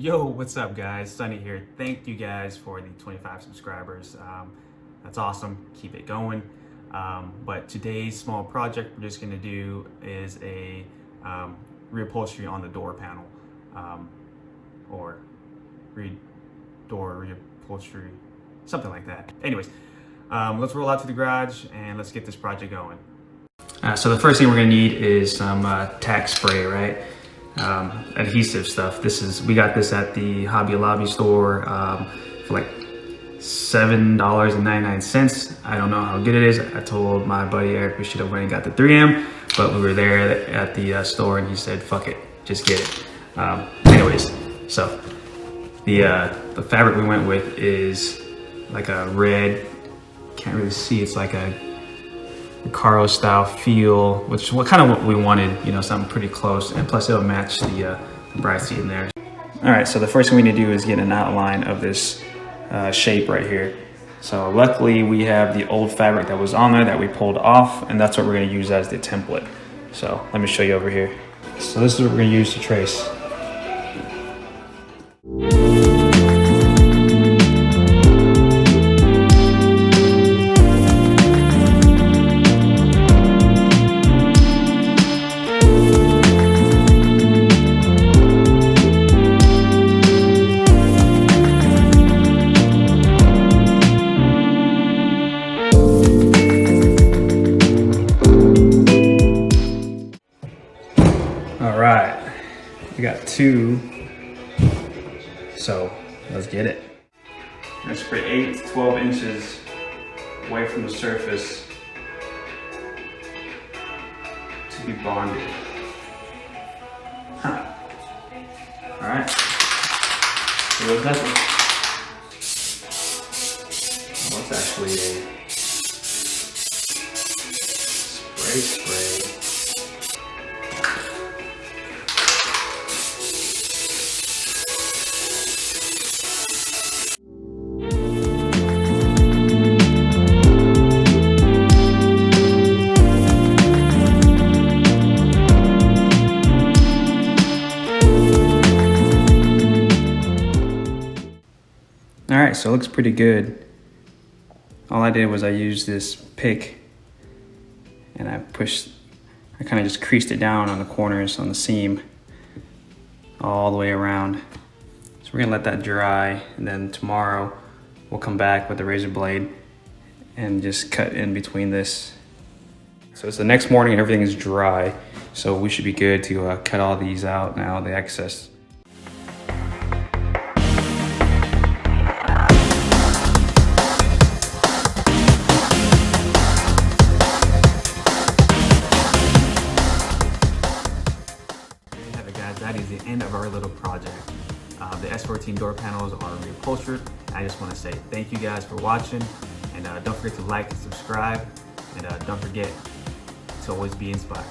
Yo, what's up guys? Sunny here. Thank you guys for the 25 subscribers. That's awesome. Keep it going. But today's small project we're just gonna do is a reupholstery on the door panel, or door reupholstery, something like that. Anyways, let's roll out to the garage and let's get this project going. So the first thing we're gonna need is some tack spray, right? Adhesive stuff. We got this at the Hobby Lobby store for like $7.99. I don't know how good it is. I told my buddy Eric we should have went and got the 3M, but we were there at the store and he said, fuck it, just get it. Anyways, so the fabric we went with is like a red, can't really see, it's like a Caro style feel, which is kind of what we wanted, you know, something pretty close, and plus it'll match the bride seat in there. All right, so the first thing we need to do is get an outline of this shape right here. So luckily we have the old fabric that was on there that we pulled off, and that's what we're going to use as the template. So let me show you over here. So this is what we're going to use to trace. All right, we got two, so let's get it. I'm gonna spray 8 to 12 inches away from the surface to be bonded. Huh. All right, so what's that one? Oh, it's actually a spray. All right, so it looks pretty good. All I did was I used this pick and I kind of just creased it down on the corners on the seam all the way around. So we're gonna let that dry, and then tomorrow we'll come back with the razor blade and just cut in between this. So it's the next morning and everything is dry, so we should be good to cut all these out now, the excess. That is the end of our little project. The S14 door panels are reupholstered. I just want to say thank you guys for watching, and don't forget to like and subscribe, and don't forget to always be inspired.